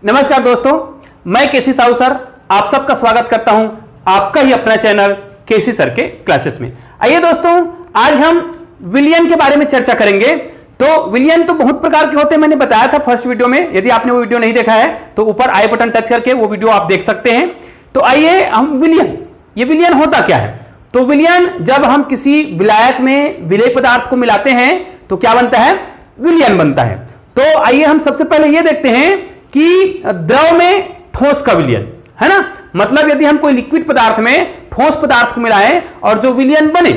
नमस्कार दोस्तों, मैं केसी साहू सर आप सबका स्वागत करता हूं आपका ही अपना चैनल केसी सर के क्लासेस में। आइए दोस्तों, आज हम विलयन के बारे में चर्चा करेंगे। तो विलयन तो बहुत प्रकार के होते हैं, मैंने बताया था फर्स्ट वीडियो में। यदि आपने वो वीडियो नहीं देखा है तो ऊपर आई बटन टच करके वो वीडियो आप देख सकते हैं। तो आइए हम ये विलयन होता क्या है। तो विलयन, जब हम किसी विलायक में विलेय पदार्थ को मिलाते हैं तो क्या बनता है, विलयन बनता है। तो आइए हम सबसे पहले ये देखते हैं कि द्रव में ठोस का विलयन है ना, मतलब यदि हम कोई लिक्विड पदार्थ में ठोस पदार्थ को मिलाएं और जो विलयन बने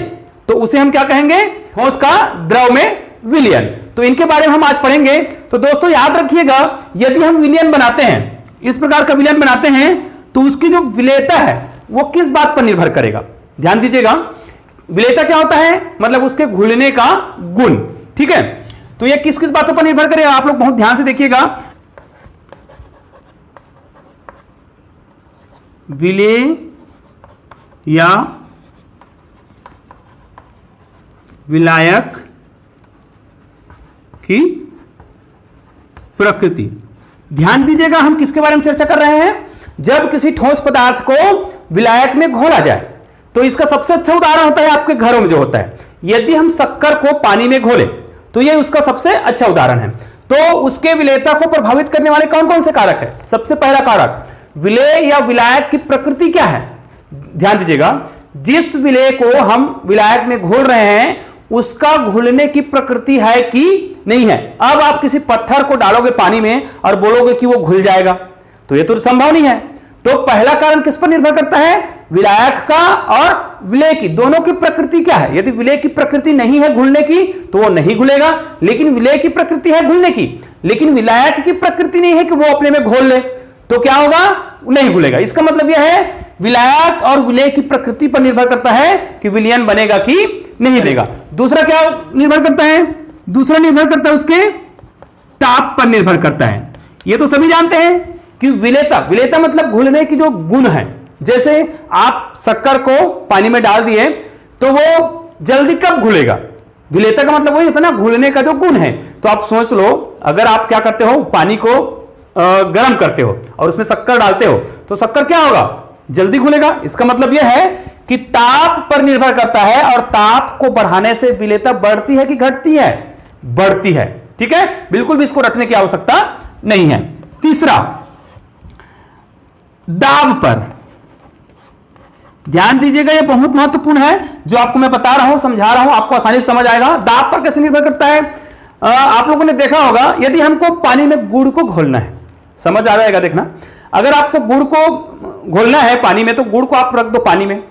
तो उसे हम क्या कहेंगे, ठोस का द्रव में विलयन। तो इनके बारे में हम आज पढ़ेंगे। तो दोस्तों याद रखिएगा, यदि हम विलयन बनाते हैं, इस प्रकार का विलयन बनाते हैं, तो उसकी जो विलेयता है वो किस बात पर निर्भर करेगा। ध्यान दीजिएगा, विलेयता क्या होता है, मतलब उसके घुलने का गुण। ठीक है, तो ये किस किस बातों पर निर्भर करेगा, आप लोग बहुत ध्यान से देखिएगा। विलेय या विलायक की प्रकृति। ध्यान दीजिएगा, हम किसके बारे में चर्चा कर रहे हैं। जब किसी ठोस पदार्थ को विलायक में घोला जाए तो इसका सबसे अच्छा उदाहरण होता है आपके घरों में जो होता है। यदि हम शक्कर को पानी में घोले तो यह उसका सबसे अच्छा उदाहरण है। तो उसके विलेयता को प्रभावित करने वाले कौन कौन से कारक है। सबसे पहला कारक, विलेय या विलायक की प्रकृति क्या है। ध्यान दीजिएगा, जिस विलेय को हम विलायक में घोल रहे हैं उसका घुलने की प्रकृति है कि नहीं है। अब आप किसी पत्थर को डालोगे पानी में और बोलोगे कि वो घुल जाएगा, तो ये तो संभव नहीं है। तो पहला कारण किस पर निर्भर करता है, विलायक का और विलेय की, दोनों की प्रकृति क्या है। यदि विलेय की प्रकृति नहीं है घुलने की तो वो नहीं घुलेगा, लेकिन विलेय की प्रकृति है घुलने की, लेकिन विलायक की प्रकृति नहीं है कि वो अपने में घोल ले, तो क्या होगा, नहीं घुलेगा। इसका मतलब यह है विलायक और विलेय की प्रकृति पर निर्भर करता है कि विलयन बनेगा कि नहीं बनेगा। दूसरा क्या निर्भर करता है, दूसरा निर्भर करता है उसके ताप पर निर्भर करता है। ये तो सभी जानते हैं कि विलेयता मतलब घुलने की जो गुण है। जैसे आप शक्कर को पानी में डाल दिए तो वो जल्दी कब घुलेगा, विलेयता का मतलब वही होता है ना, घुलने का जो गुण है। तो आप सोच लो, अगर आप क्या करते हो, पानी को गर्म करते हो और उसमें शक्कर डालते हो तो शक्कर क्या होगा, जल्दी घुलेगा। इसका मतलब यह है कि ताप पर निर्भर करता है, और ताप को बढ़ाने से विलेयता बढ़ती है कि घटती है, बढ़ती है। ठीक है, बिल्कुल भी इसको रटने की आवश्यकता नहीं है। तीसरा, दाब पर ध्यान दीजिएगा, यह बहुत महत्वपूर्ण है। जो आपको मैं बता रहा हूं, समझा रहा हूं, आपको आसानी से समझ आएगा। दाब पर कैसे निर्भर करता है, आप लोगों ने देखा होगा, यदि हमको पानी में गुड़ को घोलना है, समझ आ जाएगा। देखना, अगर आपको गुड़ को घोलना है पानी में तो गुड़ को आप रख दो पानी में,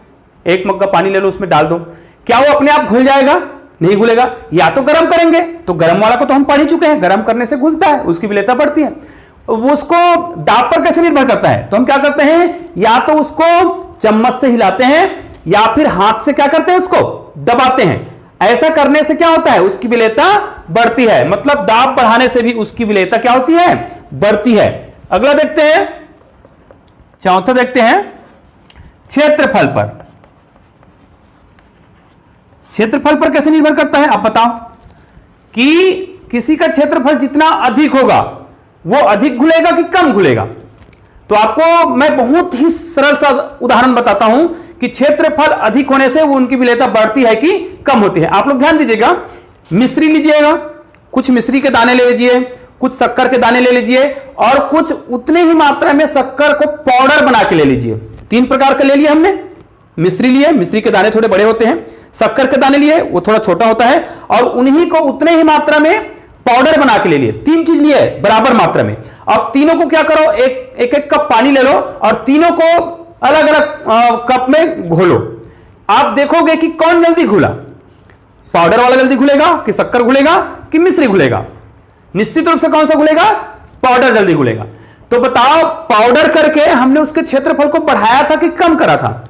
एक मग्गा पानी ले लो, उसमें डाल दो, क्या वो अपने आप घुल जाएगा, नहीं घुलेगा। या तो गर्म करेंगे, तो गर्म वाला को तो हम पढ़ ही चुके हैं, गर्म करने से घुलता है, उसकी विलेयता बढ़ती है। उसको दाब पर कैसे निर्भर करता है, तो हम क्या करते हैं, या तो उसको चम्मच से हिलाते हैं या फिर हाथ से क्या करते हैं, उसको दबाते हैं। ऐसा करने से क्या होता है, उसकी विलेयता बढ़ती है। मतलब दाब बढ़ाने से भी उसकी विलेयता क्या होती है, बढ़ती है। अगला देखते हैं, चौथा देखते हैं क्षेत्रफल पर। क्षेत्रफल पर कैसे निर्भर करता है, आप बताओ कि किसी का क्षेत्रफल जितना अधिक होगा वो अधिक घुलेगा कि कम घुलेगा। तो आपको मैं बहुत ही सरल सा उदाहरण बताता हूं कि क्षेत्रफल अधिक होने से वो उनकी विलेयता बढ़ती है कि कम होती है। आप लोग ध्यान दीजिएगा, मिश्री लीजिएगा, कुछ मिश्री के दाने ले लीजिए, कुछ शक्कर के दाने ले लीजिए, और कुछ उतने ही मात्रा में शक्कर को पाउडर बना के ले लीजिए। तीन प्रकार के ले लिए हमने, मिश्री लिए, मिश्री के दाने थोड़े बड़े होते हैं, शक्कर के दाने लिए, वो थोड़ा छोटा होता है, और उन्हीं को उतने ही मात्रा में पाउडर बना के ले लिए। तीन चीज लिए बराबर मात्रा में। अब तीनों को क्या करो, एक कप पानी ले लो और तीनों को अलग अलग कप में घोलो। आप देखोगे कि कौन जल्दी घुला, पाउडर वाला जल्दी घुलेगा कि शक्कर घुलेगा कि मिश्री घुलेगा। निश्चित रूप से कौन सा घुलेगा, पाउडर जल्दी घुलेगा। तो बताओ, पाउडर करके हमने उसके क्षेत्रफल को बढ़ाया था कि कम करा था,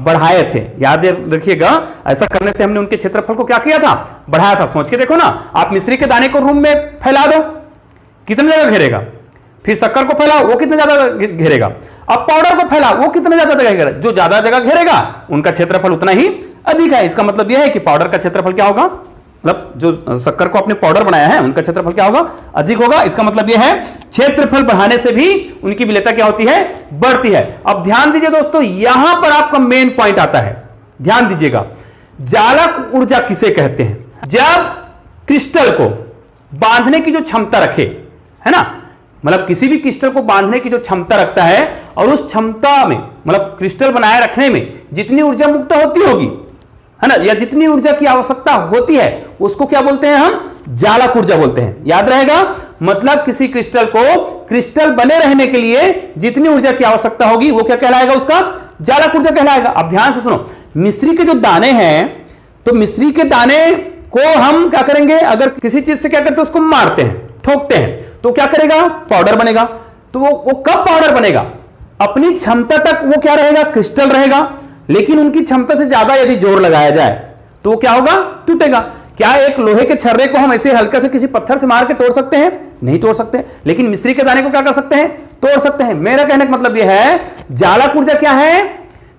बढ़ाए थे। याद रखिएगा, ऐसा करने से हमने उनके क्षेत्रफल को क्या किया था, बढ़ाया था। सोच के देखो ना, आप मिश्री के दाने को रूम में फैला दो, कितने जगह घेरेगा, फिर शक्कर को फैलाओ, वो कितने ज्यादा घेरेगा, अब पाउडर को फैलाओ, वो कितने ज्यादा जगह घेरेगा। जो ज्यादा जगह घेरेगा उनका क्षेत्रफल उतना ही अधिक है। इसका मतलब यह है कि पाउडर का क्षेत्रफल क्या होगा, मतलब जो शक्कर को आपने पाउडर बनाया है उनका क्षेत्रफल क्या होगा, अधिक होगा। इसका मतलब यह है क्षेत्रफल बढ़ाने से भी उनकी विलेयता क्या होती है, बढ़ती है। अब ध्यान दीजिए दोस्तों, यहां पर आपका मेन पॉइंट आता है, ध्यान दीजिएगा। जालक ऊर्जा किसे कहते हैं? जब क्रिस्टल को बांधने की जो क्षमता रखे, है ना, मतलब किसी भी क्रिस्टल को बांधने की जो क्षमता रखता है और उस क्षमता में मतलब क्रिस्टल बनाए रखने में जितनी ऊर्जा मुक्त होती होगी, है ना, या जितनी ऊर्जा की आवश्यकता होती है उसको क्या बोलते हैं हम, जालक ऊर्जा बोलते हैं। याद रहेगा, मतलब किसी क्रिस्टल को क्रिस्टल बने रहने के लिए जितनी ऊर्जा की आवश्यकता होगी वो क्या कहलाएगा, उसका जालक ऊर्जा कहलाएगा। अब ध्यान से सुनो, मिश्री के जो दाने हैं, तो मिश्री के दाने को हम क्या करेंगे, अगर किसी चीज से क्या करते हैं, उसको मारते हैं, ठोकते हैं, तो क्या करेगा, पाउडर बनेगा। तो वो कब पाउडर बनेगा, अपनी क्षमता तक वो क्या रहेगा, क्रिस्टल रहेगा। लेकिन उनकी क्षमता से ज्यादा यदि जोर लगाया जाए तो वो क्या होगा, टूटेगा। क्या एक लोहे के छर्रे को हम ऐसे हल्का से किसी पत्थर से मार के तोड़ सकते हैं? नहीं तोड़ सकते। लेकिन मिश्री के दाने को क्या कर सकते हैं, तोड़ सकते हैं। मेरा कहने का मतलब यह है, जालक ऊर्जा क्या है,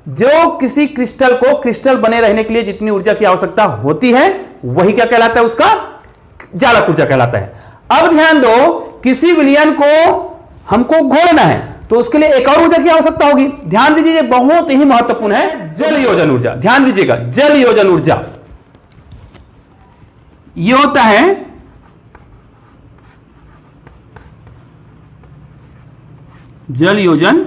जो किसी क्रिस्टल को क्रिस्टल बने रहने के लिए जितनी ऊर्जा की आवश्यकता होती है वही क्या कहलाता है, उसका जालक ऊर्जा कहलाता है। अब ध्यान दो, किसी विलयन को हमको घोलना है तो उसके लिए एक और ऊर्जा की आवश्यकता होगी। ध्यान दीजिए, ये बहुत ही महत्वपूर्ण है, जल योजन ऊर्जा। ध्यान दीजिएगा, जल योजन ऊर्जा ये होता है जल योजन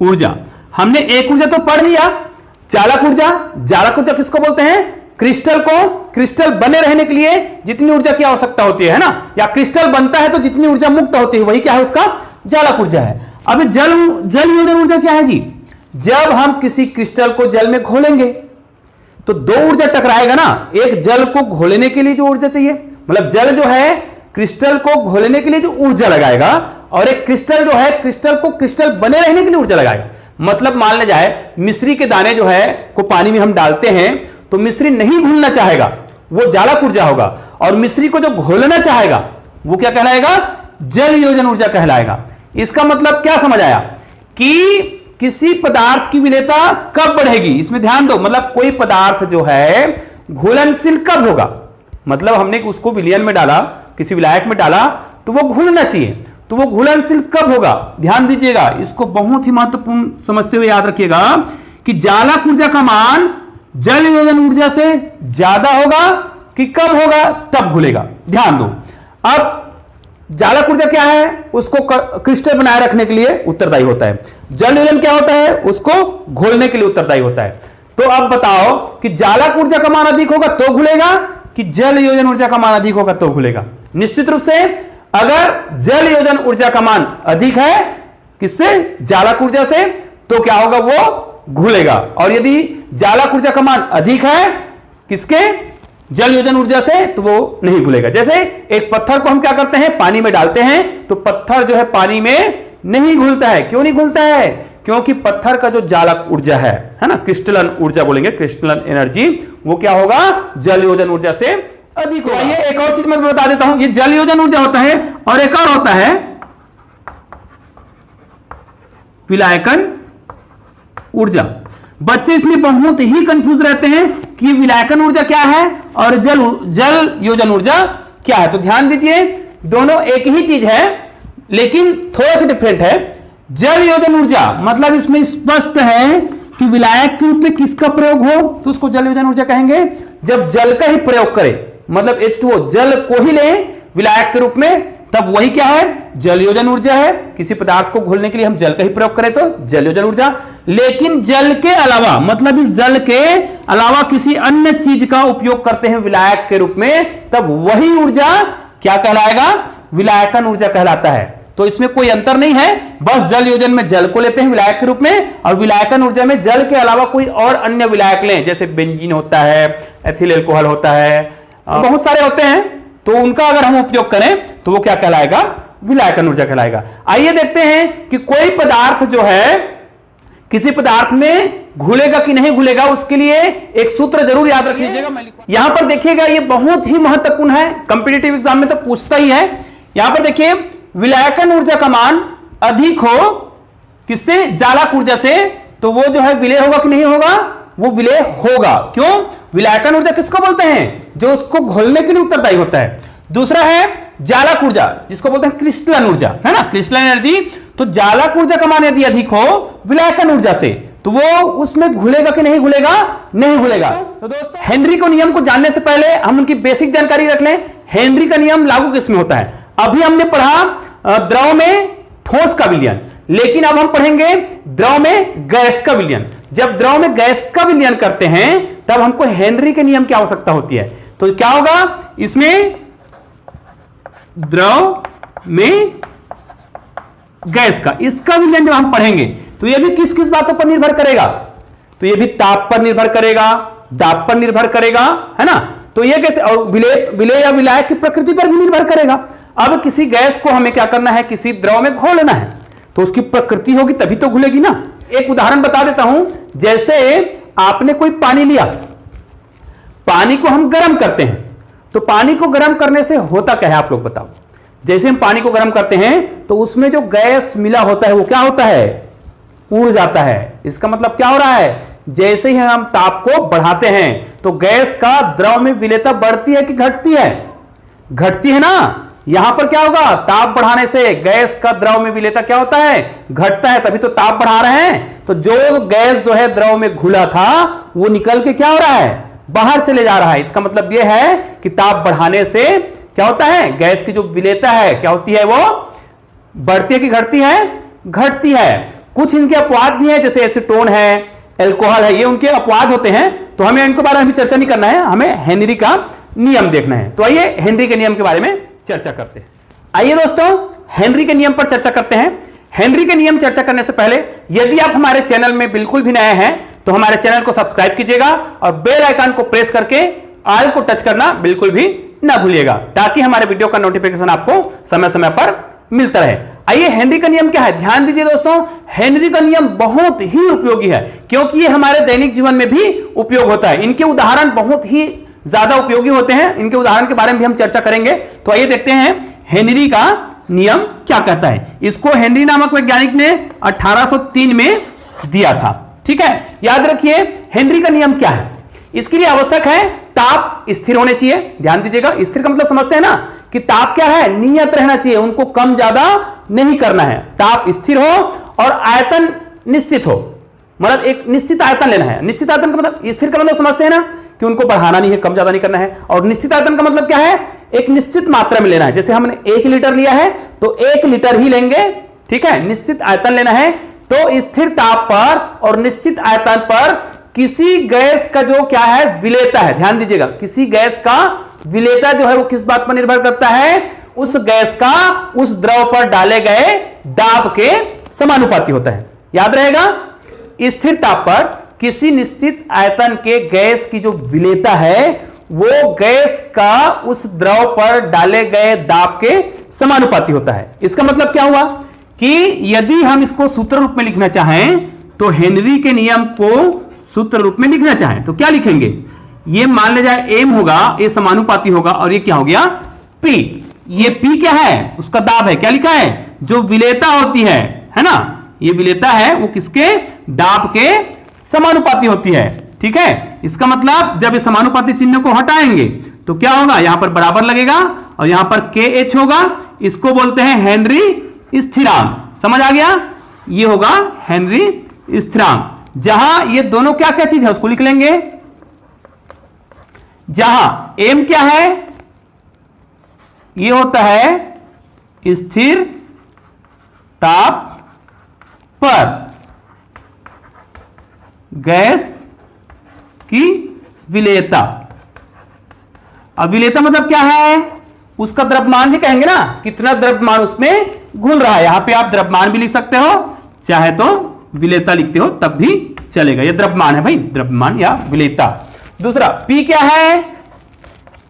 ऊर्जा। हमने एक ऊर्जा तो पढ़ लिया, जालक ऊर्जा। जालक ऊर्जा किसको बोलते हैं, क्रिस्टल को क्रिस्टल बने रहने के लिए जितनी ऊर्जा की आवश्यकता होती है ना, या क्रिस्टल बनता है तो जितनी ऊर्जा मुक्त होती है वही क्या है, उसका जालक ऊर्जा है। अब जल योजन ऊर्जा क्या है जी, जब हम किसी क्रिस्टल को जल में घोलेंगे तो दो ऊर्जा टकराएगा ना, एक जल को घोलने के लिए जो ऊर्जा चाहिए, मतलब जल जो है क्रिस्टल को घोलने के लिए जो ऊर्जा लगाएगा, और एक क्रिस्टल जो है क्रिस्टल को क्रिस्टल बने रहने के लिए ऊर्जा लगाएगा। मतलब मान ले जाए मिश्री के दाने जो है को पानी में हम डालते हैं तो मिश्री नहीं घुलना चाहेगा, वो जालक ऊर्जा होगा। और मिश्री को जो घोलना चाहेगा वो क्या कहलाएगा, जल योजन ऊर्जा कहलाएगा। इसका मतलब क्या समझ आया कि किसी पदार्थ की विलेयता कब बढ़ेगी, इसमें ध्यान दो। मतलब कोई पदार्थ जो है घुलनशील कब होगा, मतलब हमने उसको विलयन में डाला, किसी विलायक में डाला तो वो घुलना चाहिए, तो वो घुलनशील कब होगा। ध्यान दीजिएगा, इसको बहुत ही महत्वपूर्ण समझते हुए याद रखिएगा कि जालक ऊर्जा का मान जल योजन ऊर्जा से ज्यादा होगा कि कम होगा, तब घुलेगा। ध्यान दो, अब जालक ऊर्जा क्या है, उसको क्रिस्टल बनाए रखने के लिए उत्तरदायी होता है। जल योजन क्या होता है, उसको घोलने के लिए उत्तरदायी होता है। तो अब बताओ कि जालक ऊर्जा का मान अधिक होगा तो घुलेगा कि जल योजन ऊर्जा का मान अधिक होगा तो घुलेगा। निश्चित रूप से अगर जल योजन ऊर्जा का मान अधिक है किससे, जालक ऊर्जा से, तो क्या होगा, वो घुलेगा। और यदि जालक ऊर्जा का मान अधिक है किसके, जल योजन ऊर्जा से, तो वो नहीं घुलेगा। जैसे एक पत्थर को हम क्या करते हैं, पानी में डालते हैं तो पत्थर जो है पानी में नहीं घुलता है। क्यों नहीं घुलता है, क्योंकि पत्थर का जो जालक ऊर्जा है ना, क्रिस्टलन ऊर्जा बोलेंगे, क्रिस्टलन एनर्जी, वो क्या होगा, जल योजन ऊर्जा से अधिक होगा। ये एक और चीज मैं बता देता हूं, ये जल योजन ऊर्जा होता है और एक और होता है विलायकन ऊर्जा। बच्चे इसमें बहुत ही कंफ्यूज रहते हैं कि विलायकन ऊर्जा क्या है और जल योजन ऊर्जा क्या है। तो ध्यान दीजिए, दोनों एक ही चीज है लेकिन थोड़ा सा डिफरेंट है। जल योजन ऊर्जा मतलब इसमें स्पष्ट है कि विलायक के रूप में किसका प्रयोग हो तो उसको जल योजन ऊर्जा कहेंगे। जब जल का ही प्रयोग करें, मतलब H2O जल को ही ले विलायक के रूप में, तब वही क्या है, जल योजन ऊर्जा है। किसी पदार्थ को घोलने के लिए हम जल का ही प्रयोग करें तो जल योजन ऊर्जा। लेकिन जल के अलावा, मतलब इस जल के अलावा किसी अन्य चीज का उपयोग करते हैं विलायक के रूप में, तब वही ऊर्जा क्या कहलाएगा, विलायकन ऊर्जा कहलाता है। तो इसमें कोई अंतर नहीं है, बस जल योजन में जल को लेते हैं विलायक के रूप में, और विलायकन ऊर्जा में जल के अलावा कोई और अन्य विलायक लें, जैसे बेंजीन होता है, एथिल एल्कोहल होता है, बहुत सारे होते हैं, तो उनका अगर हम उपयोग करें तो वो क्या कहलाएगा, विलायकन ऊर्जा कहलाएगा। आइए देखते हैं कि कोई पदार्थ जो है किसी पदार्थ में घुलेगा कि नहीं घुलेगा, उसके लिए एक सूत्र जरूर याद रख लीजिएगा। यहां पर देखिएगा, ये बहुत ही महत्वपूर्ण है, कंपीटिटिव एग्जाम में तो पूछता ही है। यहां पर देखिए, विलायकन ऊर्जा का मान अधिक हो किससे, जालक ऊर्जा से, तो वो जो है विलेय होगा कि नहीं होगा, वो विलेय होगा। क्यों, विलायकन ऊर्जा किसको बोलते हैं? जो उसको घोलने के लिए उत्तरदायी होता है। दूसरा है जालक ऊर्जा, जिसको बोलते हैं क्रिस्टलन ऊर्जा, है ना, क्रिस्टलन एनर्जी। तो जालक ऊर्जा का मान यदि अधिक हो विलायकन ऊर्जा से, तो वो उसमें घुलेगा कि नहीं घुलेगा? नहीं घुलेगा। तो दोस्तों, हेनरी के नियम को जानने से पहले हम उनकी बेसिक जानकारी रख लें। हेनरी का नियम लागू किसमें होता है? अभी हमने पढ़ा द्रव में ठोस का विलयन, लेकिन अब हम पढ़ेंगे द्रव में गैस का विलयन। जब द्रव में गैस का विलयन करते हैं तब हमको हेनरी के नियम की आवश्यकता होती है। तो क्या होगा इसमें? द्रव में गैस का, इसका विलयन जब हम पढ़ेंगे तो यह भी किस किस बातों पर निर्भर करेगा? तो यह भी ताप पर निर्भर करेगा, दाब पर निर्भर करेगा, है ना। तो यह कैसे? और विलेय या विलायक की प्रकृति पर भी निर्भर करेगा। अब किसी गैस को हमें क्या करना है? किसी द्रव में घोलना है, तो उसकी प्रकृति होगी तभी तो घुलेगी ना। एक उदाहरण बता देता हूं। जैसे आपने कोई पानी लिया, पानी को हम गर्म करते हैं, तो पानी को गर्म करने से होता क्या है आप लोग बताओ? जैसे हम पानी को गर्म करते हैं तो उसमें जो गैस मिला होता है वो क्या होता है? उड़ जाता है। इसका मतलब क्या हो रहा है? जैसे ही हम ताप को बढ़ाते हैं तो गैस का द्रव में विलेयता बढ़ती है कि घटती है? घटती है ना। यहां पर क्या होगा? ताप बढ़ाने से गैस का द्रव में विलेयता क्या होता है? घटता है, तभी तो ताप बढ़ा रहे हैं। तो जो गैस जो है द्रव में घुला था वो निकल के क्या हो रहा है? बाहर चले जा रहा है। इसका मतलब यह है कि ताप बढ़ाने से क्या होता है? गैस की जो विलेयता है क्या होती है? वो बढ़ती है कि घटती है? घटती है। कुछ इनके अपवाद भी हैं, जैसे एसीटोन है, एल्कोहल है, ये उनके अपवाद होते हैं। तो हमें इनके बारे में चर्चा नहीं करना है, हमें हेनरी का नियम देखना है। तो आइए हेनरी के नियम के बारे में चर्चा करते हैं। आइए दोस्तों हेनरी के नियम पर चर्चा करते हैं। हेनरी के नियम चर्चा करने से पहले यदि आप हमारे चैनल में बिल्कुल भी नए हैं तो हमारे चैनल को सब्सक्राइब कीजिएगा और बेल आइकन को प्रेस करके ऑल को टच करना बिल्कुल भी ना भूलिएगा, ताकि हमारे वीडियो का नोटिफिकेशन आपको समय समय पर मिलता रहे। आइए हेनरी का नियम क्या है? ध्यान दीजिए दोस्तों, हेनरी का नियम बहुत ही उपयोगी है, क्योंकि ये हमारे दैनिक जीवन में भी उपयोग होता है। इनके उदाहरण बहुत ही ज्यादा उपयोगी होते हैं। इनके उदाहरण के बारे में भी हम चर्चा करेंगे। तो आइए देखते हैं हेनरी का नियम क्या कहता है। इसको हेनरी नामक वैज्ञानिक ने 1803 में दिया था। ठीक है, याद रखिए हेनरी का नियम क्या है। इसके लिए आवश्यक है ताप स्थिर होने चाहिए। ध्यान दीजिएगा, स्थिर का मतलब समझते हैं ना कि ताप क्या है? नियत रहना चाहिए, उनको कम ज्यादा नहीं करना है। ताप स्थिर हो और आयतन निश्चित हो, मतलब एक निश्चित आयतन लेना है। निश्चित आयतन का मतलब, स्थिर का मतलब समझते हैं ना कि उनको बढ़ाना नहीं है, कम ज्यादा नहीं करना है। और निश्चित आयतन का मतलब क्या है? एक निश्चित मात्रा में लेना है। जैसे हमने 1 लीटर लिया है तो 1 लीटर ही लेंगे। ठीक है, निश्चित आयतन लेना है। तो स्थिर ताप पर और निश्चित आयतन पर किसी गैस का जो क्या है? विलेयता है। ध्यान दीजिएगा, किसी गैस का विलेयता जो है वो किस बात पर निर्भर करता है? उस गैस का उस द्रव पर डाले गए दाब के समानुपाती होता है। याद रहेगा, स्थिर ताप पर किसी निश्चित आयतन के गैस की जो विलेयता है वो गैस का उस द्रव पर डाले गए दाब के समानुपाती होता है। इसका मतलब क्या हुआ कि यदि हम इसको सूत्र रूप में लिखना चाहें तो हेनरी के नियम को सूत्र रूप में लिखना चाहें तो क्या लिखेंगे? ये मान ले जाए एम होगा, ये समानुपाती होगा, और ये क्या हो गया? पी। ये पी क्या है? उसका दाब है। क्या लिखा है? जो विलेयता होती है ना, ये विलेयता है वो किसके? दाब के समानुपाती होती है। ठीक है, इसका मतलब जब इस समानुपाती चिन्ह को हटाएंगे तो क्या होगा? यहां पर बराबर लगेगा और यहां पर के एच होगा। इसको बोलते हैं हेनरी स्थिरांक। समझ आ गया? ये होगा हेनरी स्थिरांक। जहां ये दोनों क्या क्या चीज है उसको लिख लेंगे। जहां एम क्या है? ये होता है स्थिर ताप पर गैस की विलेयता। अब विलेयता मतलब क्या है? उसका द्रव्यमान ही कहेंगे ना, कितना द्रव्यमान उसमें घुल रहा है। यहां पे आप द्रव्यमान भी लिख सकते हो, चाहे तो विलेयता लिखते हो तब भी चलेगा। ये द्रव्यमान है भाई, द्रव्यमान या विलेयता। दूसरा पी क्या है?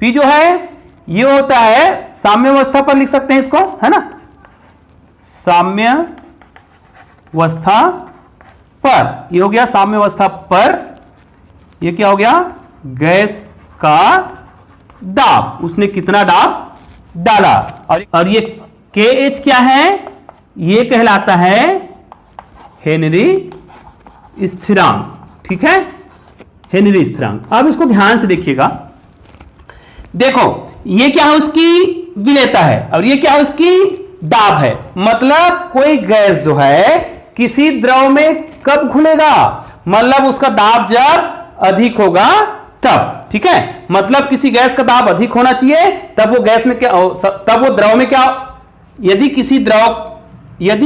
पी जो है ये होता है साम्यावस्था पर, लिख सकते हैं इसको, है ना, साम्यावस्था पर। ये हो गया साम्यावस्था पर। ये क्या हो गया? गैस का दाब, उसने कितना दाब डाला। और ये KH क्या है? ये कहलाता है हेनरी स्थिरांक। ठीक है, हेनरी स्थिरांक। अब इसको ध्यान से देखिएगा, देखो ये क्या है, उसकी विलेयता है और ये क्या है, उसकी दाब है। मतलब कोई गैस जो है किसी द्रव में कब घुलेगा, मतलब उसका दाब जब अधिक होगा तब, ठीक है। मतलब किसी गैस का दाब अधिक होना चाहिए, तब वो गैस में क्या, तब वो द्रव में क्या, यदि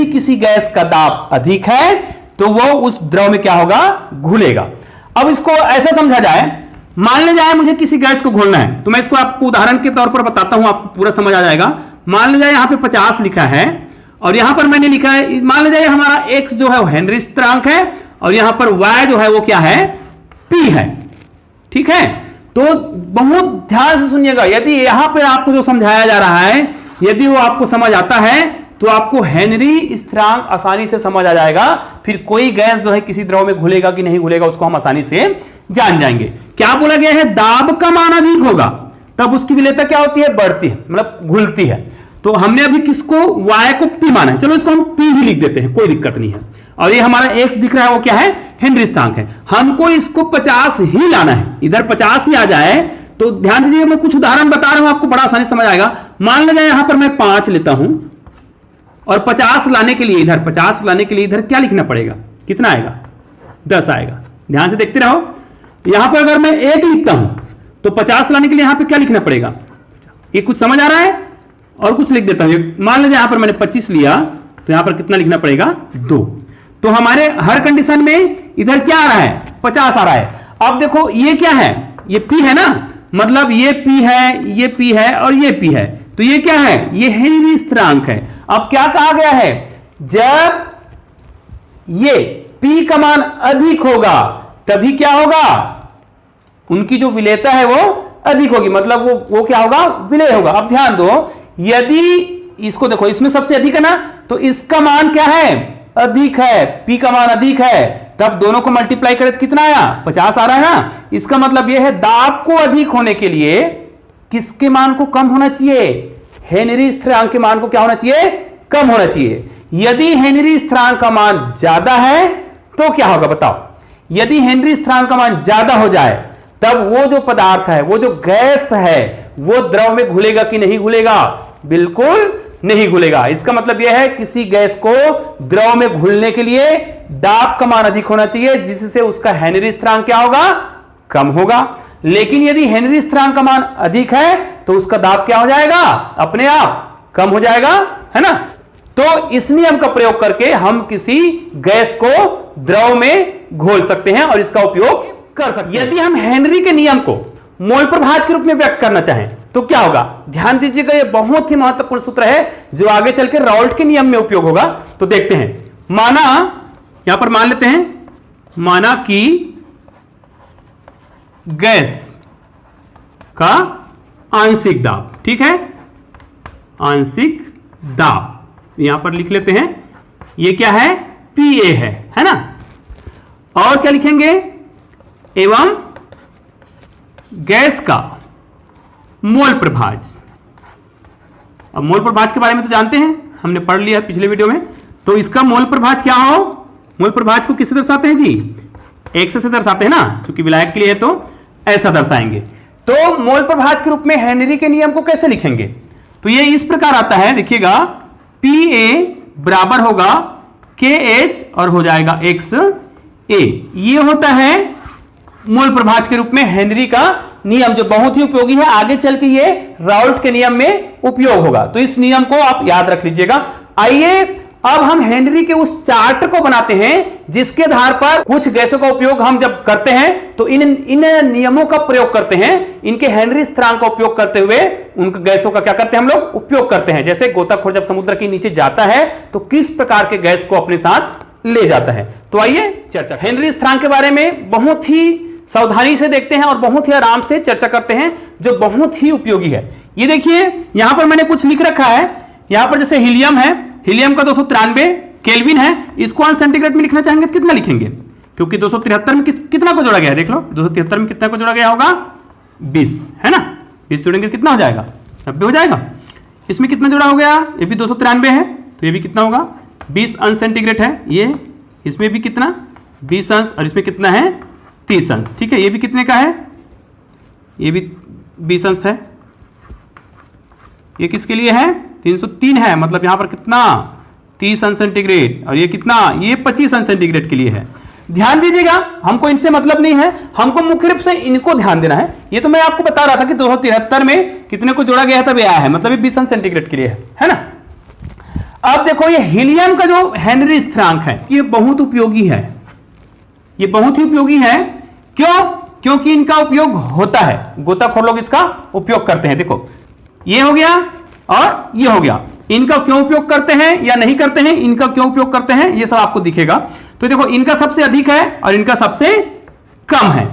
किसी गैस का दाब अधिक है तो वो उस द्रव में क्या होगा, घुलेगा। अब इसको ऐसा समझा जाए, मान ले जाए मुझे किसी गैस को घोलना है, तो मैं इसको आपको उदाहरण के तौर पर बताता हूं, आपको पूरा समझ आ जाएगा। मान ले जाए यहां पे 50 लिखा है और यहां पर मैंने लिखा है, मान ले जाए हमारा x जो है वो हेनरी स्थिरांक है और यहां पर y जो है वो क्या है, p है, ठीक है। तो बहुत ध्यान से सुनिएगा, यदि यहां पर आपको जो समझाया जा रहा है यदि वो आपको समझ आता है तो आपको हेनरी स्थिरांक आसानी से समझ आ जाएगा। फिर कोई गैस जो है किसी द्रव में घुलेगा कि नहीं घुलेगा उसको हम आसानी से जान जाएंगे। क्या बोला गया है, दाब का मान अधिक होगा तब उसकी विलेयता क्या होती है, बढ़ती है, मतलब घुलती है। तो हमने अभी किसको, y को p माना है, चलो इसको हम p ही लिख देते हैं, कोई दिक्कत नहीं है। और ये हमारा x दिख रहा है वो क्या है, हेनरी स्थिरांक है। हमको इसको 50 ही लाना है, इधर 50 ही आ जाए तो ध्यान दीजिए, मैं कुछ उदाहरण बता रहा हूं, आपको बड़ा आसानी समझ आएगा। मान लीजिए यहां पर मैं 5 लेता हूं और 50 लाने के लिए इधर, 50 लाने के लिए इधर क्या लिखना पड़ेगा, कितना आएगा, 10 आएगा। ध्यान से देखते रहो, यहां पर अगर मैं 1 लिखता हूं तो 50 लाने के लिए यहां पे क्या लिखना पड़ेगा, ये कुछ समझ आ रहा है, और कुछ लिख देता हूं। मान लीजिए यहां पर मैंने 25 लिया तो यहां पर कितना लिखना पड़ेगा, 2। तो हमारे हर कंडीशन में इधर क्या आ रहा है, 50 आ रहा है। अब देखो ये क्या है, ये P है ना, मतलब ये P है, ये P है और ये P है, तो ये क्या है, ये हेनरी स्थिरांक है। अब क्या कहा गया है, जब ये P का मान अधिक होगा तभी क्या होगा, उनकी जो विलेयता है वो अधिक होगी, मतलब वो क्या होगा, विलेय होगा। अब ध्यान दो, यदि इसको देखो, इसमें सबसे अधिक है ना, तो इसका मान क्या है, अधिक है, P का मान अधिक है, तब दोनों को मल्टीप्लाई करें तो कितना आया, 50 आ रहा है ना। इसका मतलब यह है दाब को अधिक होने के लिए किसके मान को कम होना चाहिए, हेनरी स्थिरांक के मान को क्या होना चाहिए, कम होना चाहिए। यदि हेनरी स्थिरांक का मान ज्यादा है तो क्या होगा बताओ, यदि हेनरी स्थिरांक का मान ज्यादा हो जाए तब वो जो पदार्थ है, वो जो गैस है, वो द्रव में घुलेगा कि नहीं घुलेगा, बिल्कुल नहीं घुलेगा। इसका मतलब यह है किसी गैस को द्रव में घुलने के लिए दाब का मान अधिक होना चाहिए, जिससे उसका हेनरी स्थिरांक क्या होगा, कम होगा। लेकिन यदि हेनरी स्थिरांक का मान अधिक है तो उसका दाब क्या हो जाएगा, अपने आप कम हो जाएगा, है ना। तो इस नियम का प्रयोग करके हम किसी गैस को द्रव में घोल सकते हैं और इसका उपयोग कर सकते हैं। यदि हम हेनरी के नियम को मोल प्रभाज के रूप में व्यक्त करना चाहें तो क्या होगा, ध्यान दीजिएगा, यह बहुत ही महत्वपूर्ण सूत्र है जो आगे चलकर राउल्ट के नियम में उपयोग होगा। तो देखते हैं, माना यहां पर मान लेते हैं, माना कि गैस का आंशिक दाब, ठीक है, आंशिक दाब यहां पर लिख लेते हैं, ये क्या है, PA है ना। और क्या लिखेंगे, एवं गैस का मोल प्रभाज। अब मोल प्रभाज के बारे में तो जानते हैं, हमने पढ़ लिया पिछले वीडियो में। तो इसका मोल प्रभाज क्या हो, मोल प्रभाज को किससे दर्शाते हैं जी, एक से दर्शाते हैं ना, क्योंकि विलायक के लिए है तो ऐसा दर्शाएंगे। तो मोल प्रभाज के रूप में हेनरी के नियम को कैसे लिखेंगे, तो ये इस प्रकार आता है, देखिएगा, PA बराबर होगा KH और हो जाएगा XA। ये होता है मोल प्रभाज के रूप में हेनरी का नियम, जो बहुत ही उपयोगी है, आगे चल के ये राउल्ट के नियम में उपयोग होगा। तो इस नियम को आप याद रख लीजिएगा। आइए अब हम हेनरी के उस चार्ट को बनाते हैं जिसके आधार पर कुछ गैसों का उपयोग हम जब करते हैं तो इन नियमों का प्रयोग करते हैं, इनके हेनरी स्थिरांक का उपयोग करते हुए उन गैसों का क्या करते हैं हम लोग, उपयोग करते हैं। जैसे गोताखोर जब समुद्र के नीचे जाता है तो किस प्रकार के गैस को अपने साथ ले जाता है। तो आइए चर्चा, हेनरी स्थिरांक के बारे में बहुत ही सावधानी से देखते हैं और बहुत ही आराम से चर्चा करते हैं, जो बहुत ही उपयोगी है। ये देखिए यहां पर मैंने कुछ लिख रखा है, यहां पर जैसे हीलियम है, हीलियम का 293 केल्विन है, इसको हम सेंटीग्रेड में लिखना चाहेंगे तो कितना लिखेंगे, क्योंकि 273 में कितना को जोड़ा गया है, देख लो 273 में कितना को जोड़ा गया होगा, 20 है ना, 20 जोड़ेंगे कितना हो जाएगा, 90 हो जाएगा। इसमें कितना जोड़ा हो गया, ये भी 293 है तो ये भी कितना होगा, 20 अंश सेंटीग्रेड है ये, इसमें भी कितना 20 अंश, और इसमें कितना है 30 अंश। ठीक है, ये भी कितने का है, ये भी 20 अंश है। ये किसके लिए है, 303 है, मतलब यहां पर कितना 30 अंश सेंटीग्रेड, और ये कितना, ये 25 अंश सेंटीग्रेड के लिए है। ध्यान दीजिएगा, हमको इनसे मतलब नहीं है, हमको मुख्य रूप से इनको ध्यान देना है। ये तो मैं आपको बता रहा था कि 273 में कितने को जोड़ा गया तब ये आया है, मतलब ये 20 अंश सेंटीग्रेड के लिए है ना। अब देखो ये हीलियम का जो हेनरी स्थिरांक है ये बहुत उपयोगी है, ये बहुत ही उपयोगी है। क्यों, क्योंकि इनका उपयोग होता है, गोताखोर लोग इसका उपयोग करते हैं। देखो ये हो गया और ये हो गया, इनका क्यों उपयोग करते हैं या नहीं करते हैं, इनका क्यों उपयोग करते हैं, ये सब आपको दिखेगा। तो देखो इनका सबसे अधिक है और इनका सबसे कम है।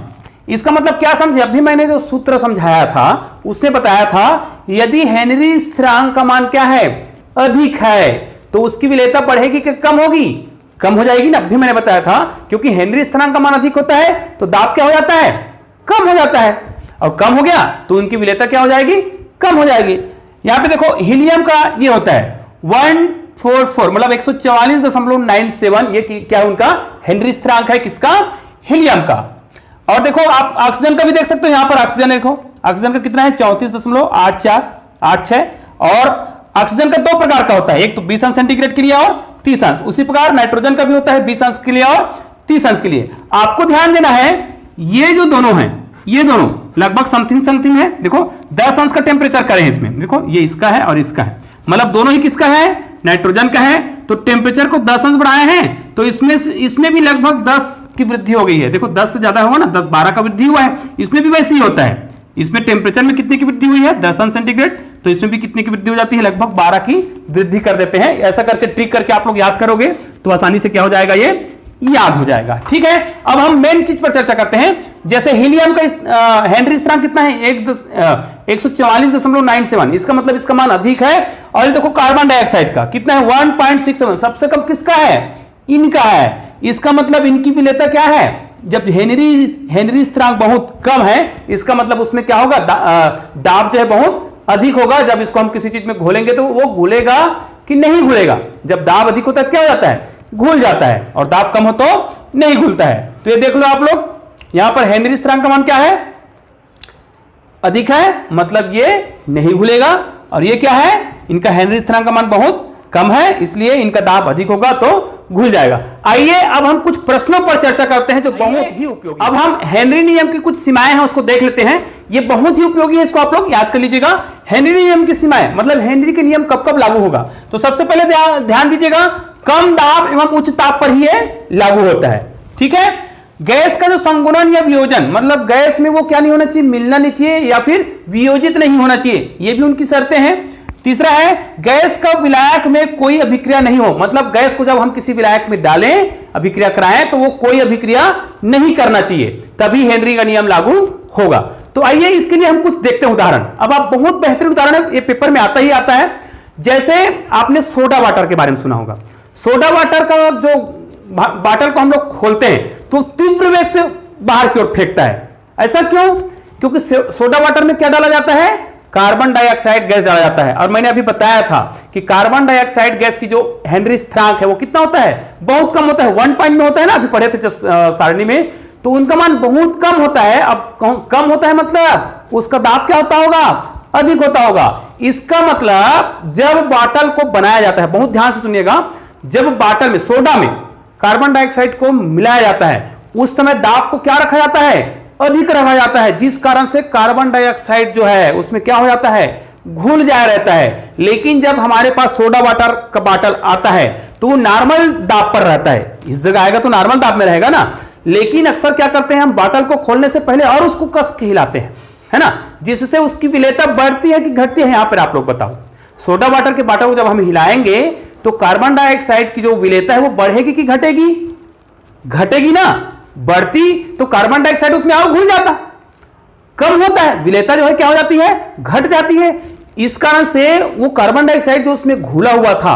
इसका मतलब क्या समझे, अभी मैंने जो सूत्र समझाया था उससे बताया था यदि हेनरी स्थिरांक का मान क्या है, अधिक है, तो उसकी विलेयता बढ़ेगी कि कम होगी, कम हो जाएगी ना। अभी मैंने बताया था क्योंकि हेनरी स्थिरांक का मान अधिक होता है तो दाब क्या हो जाता है, कम हो जाता है, और कम हो गया तो उनकी विलेयता क्या हो जाएगी, कम हो जाएगी। यहां पे देखो हीलियम का ये होता है 144, मतलब 144.97, ये क्या है उनका हेनरी स्थिरांक है, किसका, हीलियम का। और देखो आप ऑक्सीजन का भी देख सकते हो, यहां पर ऑक्सीजन देखो, ऑक्सीजन का कितना है 34.8486। और ऑक्सीजन का दो प्रकार का होता है, एक तो 20 अंश सेंटीग्रेड के लिए और 30 अंश, उसी प्रकार नाइट्रोजन का भी होता है 20 अंश के लिए और 30 अंश के लिए। आपको ध्यान देना है ये जो दोनों हैं, ये दोनों लगभग समथिंग है। देखो 10 अंश का टेम्परेचर करें इसमें, देखो ये इसका है और इसका है, मतलब दोनों ही किसका है, नाइट्रोजन का है। तो टेम्परेचर को 10 अंश बढ़ाए हैं तो इसमें भी लगभग 10 की वृद्धि हो गई है। देखो 10 से ज्यादा होगा ना, 10-12 का वृद्धि हुआ है, इसमें भी वैसे ही होता है। इसमें टेम्परेचर में कितने की वृद्धि हुई है, 10 अंश सेंटीग्रेड, तो इसमें भी कितने की वृद्धि हो जाती है, लगभग 12 की वृद्धि कर देते हैं। ऐसा करके ट्रिक करके आप लोग याद करोगे तो आसानी से क्या हो जाएगा, ये याद हो जाएगा। ठीक है, अब हम मेन चीज पर चर्चा करते हैं। जैसे हीलियम का हेनरी स्थिरांक कितना है, 144.97, इसका मतलब इसका मान अधिक है। और देखो कार्बन डाइऑक्साइड का कितना है 1.67, सबसे कम किसका है, इनका है। इसका मतलब इनकी विलेयता क्या है, जब हेनरी स्थिरांक बहुत कम है इसका मतलब उसमें क्या होगा, दाब जो है बहुत अधिक होगा। जब इसको हम किसी चीज में घोलेंगे तो वो घुलेगा कि नहीं घुलेगा, जब दाब अधिक होता है क्या हो जाता है, घुल जाता है, और दाब कम हो तो नहीं घुलता है। तो ये देख लो आप लोग, यहां पर हेनरी स्थिरांक का मान क्या है, अधिक है, मतलब ये नहीं घुलेगा। और ये क्या है, इनका हेनरी स्थिरांक का मान बहुत कम है, इसलिए इनका दाब अधिक होगा तो घुल जाएगा। आइए अब हम कुछ प्रश्नों पर चर्चा करते हैं जो बहुत ही उपयोगी। अब हम हेनरी नियम की कुछ सीमाएं हैं उसको देख लेते हैं, ये बहुत ही उपयोगी है, इसको आप लोग याद कर लीजिएगा। हेनरी नियम की सीमाएं मतलब हेनरी के नियम कब कब लागू होगा। तो सबसे पहले ध्यान दीजिएगा, कम दाब एवं उच्च ताप पर ही ये लागू होता है। ठीक है, गैस का जो संगुणन या वियोजन, मतलब गैस में वो क्या नहीं होना चाहिए, मिलना नहीं चाहिए या फिर वियोजित नहीं होना चाहिए, ये भी उनकी शर्तें हैं। तीसरा है गैस का विलायक में कोई अभिक्रिया नहीं हो, मतलब गैस को जब हम किसी विलायक में डालें, अभिक्रिया कराएं, तो वो कोई अभिक्रिया नहीं करना चाहिए, तभी हेनरी का नियम लागू होगा। तो आइए इसके लिए हम कुछ देखते हैं उदाहरण। अब आप बहुत बेहतरीन उदाहरण है, ये पेपर में आता ही आता है। जैसे आपने सोडा वाटर के बारे में सुना होगा, सोडा वाटर का जो बॉटल को हम लोग खोलते हैं तो तीव्र वेग से बाहर की ओर फेंकता है। ऐसा क्यों, क्योंकि सोडा वाटर में क्या डाला जाता है, कार्बन डाइऑक्साइड गैस डाला जाता है। और मैंने अभी बताया था कि कार्बन डाइऑक्साइड गैस की जो हेनरी स्थिरांक है वो कितना होता है, बहुत कम होता है, 1 पॉइंट में होता है ना, अभी पढ़े थे सारणी में, तो उनका मान बहुत कम होता है। अब कम होता है मतलब उसका दाब क्या होता होगा, अधिक होता होगा। इसका मतलब जब बॉटल को बनाया जाता है, बहुत ध्यान से सुनिएगा, जब बॉटल में सोडा में कार्बन डाइऑक्साइड को मिलाया जाता है उस समय दाब को क्या रखा जाता है, अधिक रखा जाता है, जिस कारण से कार्बन डाइऑक्साइड जो है उसमें क्या हो जाता है, घुल जाया रहता है। लेकिन जब हमारे पास सोडा वाटर का बॉटल आता है तो वो नॉर्मल दाब पर रहता है, इस जगह आएगा तो नॉर्मल दाब में रहेगा ना। लेकिन अक्सर क्या करते हैं हम, बॉटल को खोलने से पहले और उसको कस के हिलाते हैं, है ना, जिससे उसकी विलेयता बढ़ती है कि घटती है, यहां पर आप लोग बताओ। सोडा वाटर के बॉटल को जब हम हिलाएंगे तो कार्बन डाइऑक्साइड की जो विलेयता है वो बढ़ेगी कि घटेगी, घटेगी ना, बढ़ती तो कार्बन डाइऑक्साइड उसमें और घुल जाता, कम होता है, विलेयता जो है क्या हो जाती है, घट जाती है। इस कारण से वो कार्बन डाइऑक्साइड जो उसमें घुला हुआ था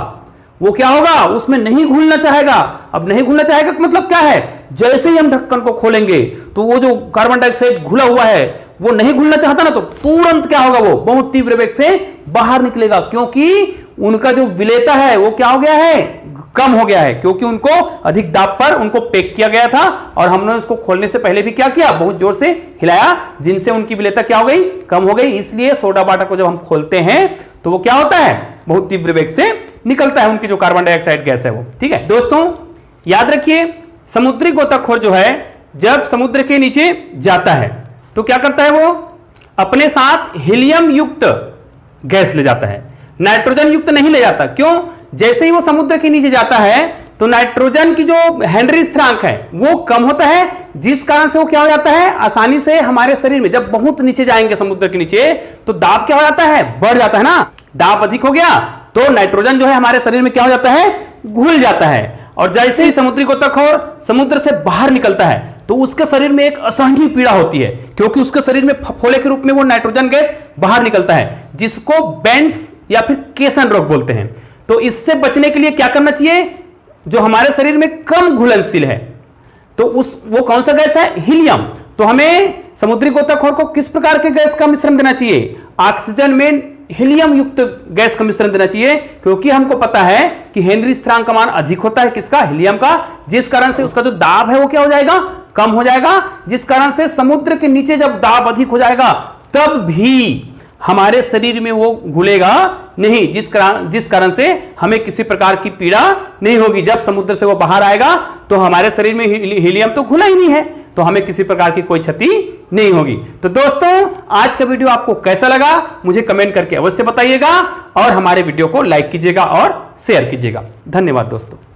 वो क्या होगा, उसमें नहीं घुलना चाहेगा। अब नहीं घुलना चाहेगा मतलब क्या है, जैसे ही हम ढक्कन को खोलेंगे तो वो जो कार्बन डाइऑक्साइड घुला हुआ है वो नहीं घुलना चाहता ना, तो तुरंत क्या होगा, वो बहुत तीव्र वेग से बाहर निकलेगा, क्योंकि उनका जो विलेयता है वो क्या हो गया है, कम हो गया है, क्योंकि उनको अधिक दाब पर उनको पैक किया गया था और हमने उसको खोलने से पहले भी क्या किया, बहुत जोर से हिलाया, जिनसे उनकी विलेयता क्या हो गई, कम हो गई। इसलिए सोडा वाटर को जब हम खोलते हैं तो वो क्या होता है, बहुत तीव्र वेग से निकलता है, उनकी जो कार्बन डाइऑक्साइड गैस है वो। ठीक है दोस्तों, याद रखिए समुद्री गोताखोर जो है जब समुद्र के नीचे जाता है तो क्या करता है, वो अपने साथ हीलियम युक्त गैस ले जाता है, नाइट्रोजन युक्त नहीं ले जाता। क्यों? जैसे ही वो समुद्र के नीचे जाता है तो नाइट्रोजन की जो हेनरी स्थिरांक है वो कम होता है, जिस कारण से वो क्या हो जाता है, आसानी से हमारे शरीर में जब बहुत नीचे जाएंगे समुद्र के नीचे तो दाब क्या हो जाता है, बढ़ जाता है ना। दाब अधिक हो गया तो नाइट्रोजन जो है हमारे शरीर में क्या हो जाता है, घुल जाता है। और जैसे ही समुद्री गोताखोर समुद्र से बाहर निकलता है तो उसके शरीर में एक असहनीय पीड़ा होती है, क्योंकि उसके शरीर में फफोले के रूप में वो नाइट्रोजन गैस बाहर निकलता है, जिसको बेंड्स या फिर केसन रोग बोलते हैं। तो इससे बचने के लिए क्या करना चाहिए, जो हमारे शरीर में कम घुलनशील है तो वो कौन सा गैस है, हीलियम। तो हमें समुद्री गोताखोर को किस प्रकार के गैस का मिश्रण देना चाहिए, ऑक्सीजन में हीलियम युक्त गैस का मिश्रण देना चाहिए, क्योंकि हमको पता है कि हेनरी स्थिरांक का मान अधिक होता है किसका, हीलियम का, जिस कारण से उसका जो दाब है वो क्या हो जाएगा, कम हो जाएगा, जिस कारण से समुद्र के नीचे जब दाब अधिक हो जाएगा तब भी हमारे शरीर में वो घुलेगा नहीं, जिस कारण से हमें किसी प्रकार की पीड़ा नहीं होगी। जब समुद्र से वो बाहर आएगा तो हमारे शरीर में हीलियम तो घुला ही नहीं है, तो हमें किसी प्रकार की कोई क्षति नहीं होगी। तो दोस्तों आज का वीडियो आपको कैसा लगा मुझे कमेंट करके अवश्य बताइएगा और हमारे वीडियो को लाइक कीजिएगा और शेयर कीजिएगा। धन्यवाद दोस्तों।